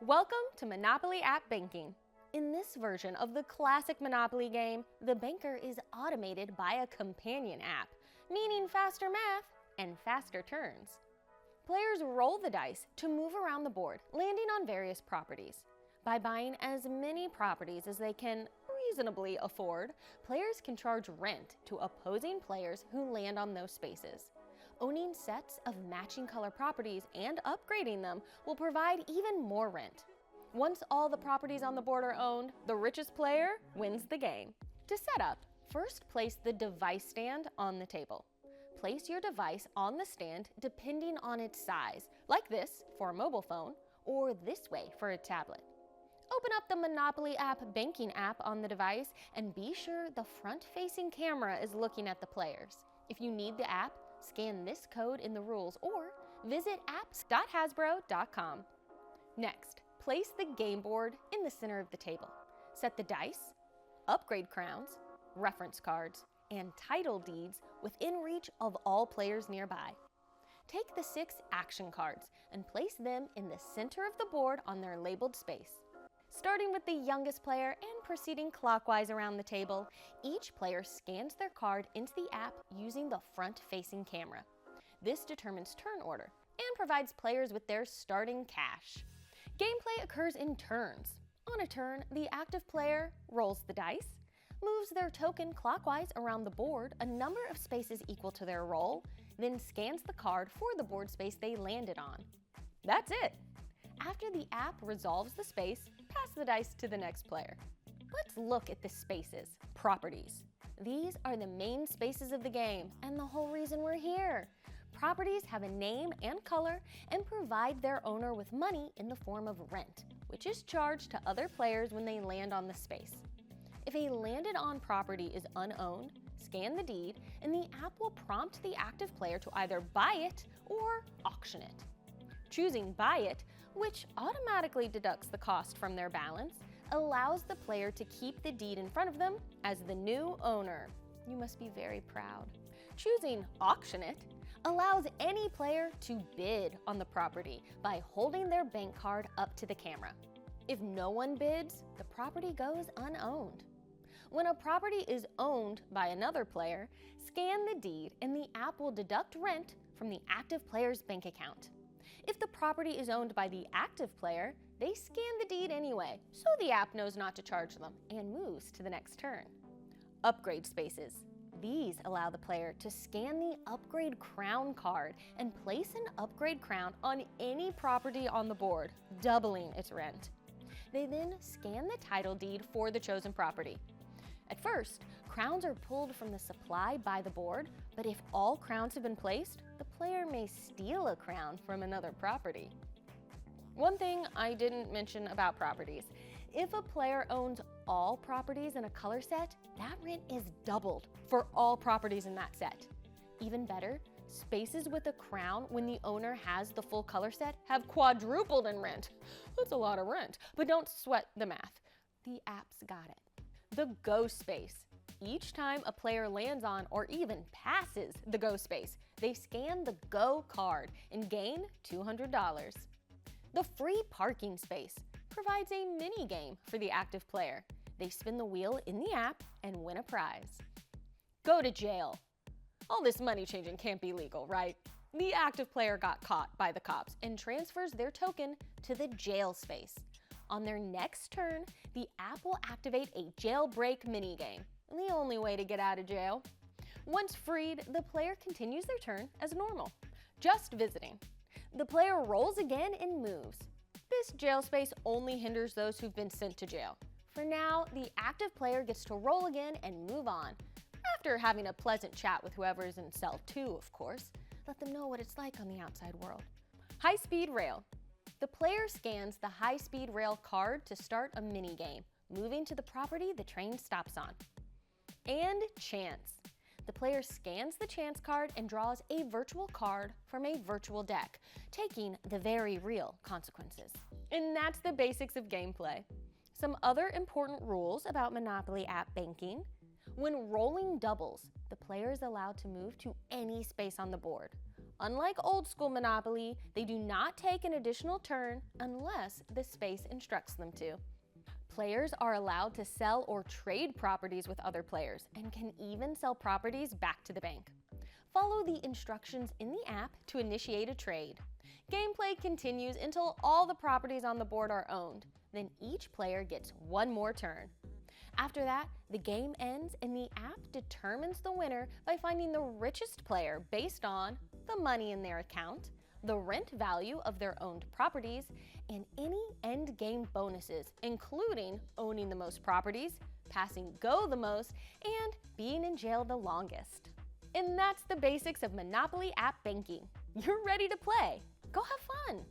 Welcome to Monopoly App Banking. In this version of the classic Monopoly game, the banker is automated by a companion app, meaning faster math and faster turns. Players roll the dice to move around the board, landing on various properties. By buying as many properties as they can reasonably afford, players can charge rent to opposing players who land on those spaces. Owning sets of matching color properties and upgrading them will provide even more rent. Once all the properties on the board are owned, the richest player wins the game. To set up, first place the device stand on the table. Place your device on the stand depending on its size, like this for a mobile phone, or this way for a tablet. Open up the Monopoly App Banking app on the device and be sure the front-facing camera is looking at the players. If you need the app, scan this code in the rules or visit apps.hasbro.com. Next, place the game board in the center of the table. Set the dice, upgrade crowns, reference cards, and title deeds within reach of all players nearby. Take the 6 action cards and place them in the center of the board on their labeled space. Starting with the youngest player and proceeding clockwise around the table, each player scans their card into the app using the front-facing camera. This determines turn order and provides players with their starting cash. Gameplay occurs in turns. On a turn, the active player rolls the dice, moves their token clockwise around the board a number of spaces equal to their roll, then scans the card for the board space they landed on. That's it! After the app resolves the space, pass the dice to the next player. Let's look at the spaces, properties. These are the main spaces of the game and the whole reason we're here. Properties have a name and color and provide their owner with money in the form of rent, which is charged to other players when they land on the space. If a landed on property is unowned, scan the deed and the app will prompt the active player to either buy it or auction it. Choosing buy it, which automatically deducts the cost from their balance, allows the player to keep the deed in front of them as the new owner. You must be very proud. Choosing auction it allows any player to bid on the property by holding their bank card up to the camera. If no one bids, the property goes unowned. When a property is owned by another player, scan the deed and the app will deduct rent from the active player's bank account. If the property is owned by the active player, they scan the deed anyway, so the app knows not to charge them and moves to the next turn. Upgrade spaces. These allow the player to scan the upgrade crown card and place an upgrade crown on any property on the board, doubling its rent. They then scan the title deed for the chosen property. At first, crowns are pulled from the supply by the board, but if all crowns have been placed, the player may steal a crown from another property. One thing I didn't mention about properties. If a player owns all properties in a color set, that rent is doubled for all properties in that set. Even better, spaces with a crown when the owner has the full color set have quadrupled in rent. That's a lot of rent, but don't sweat the math. The app's got it. The go space. Each time a player lands on or even passes the go space, they scan the go card and gain $200. The free parking space provides a mini game for the active player. They spin the wheel in the app and win a prize. Go to jail. All this money changing can't be legal, right? The active player got caught by the cops and transfers their token to the jail space. On their next turn, the app will activate a jailbreak minigame, the only way to get out of jail. Once freed, the player continues their turn as normal, just visiting. The player rolls again and moves. This jail space only hinders those who've been sent to jail. For now, the active player gets to roll again and move on, after having a pleasant chat with whoever is in cell 2, of course. Let them know what it's like on the outside world. High-speed rail. The player scans the high-speed rail card to start a mini-game, moving to the property the train stops on. And chance. The player scans the chance card and draws a virtual card from a virtual deck, taking the very real consequences. And that's the basics of gameplay. Some other important rules about Monopoly app banking. When rolling doubles, the player is allowed to move to any space on the board. Unlike old school Monopoly, they do not take an additional turn unless the space instructs them to. Players are allowed to sell or trade properties with other players and can even sell properties back to the bank. Follow the instructions in the app to initiate a trade. Gameplay continues until all the properties on the board are owned. Then each player gets one more turn. After that, the game ends and the app determines the winner by finding the richest player based on the money in their account, the rent value of their owned properties, and any end game bonuses, including owning the most properties, passing go the most, and being in jail the longest. And that's the basics of Monopoly app banking. You're ready to play. Go have fun!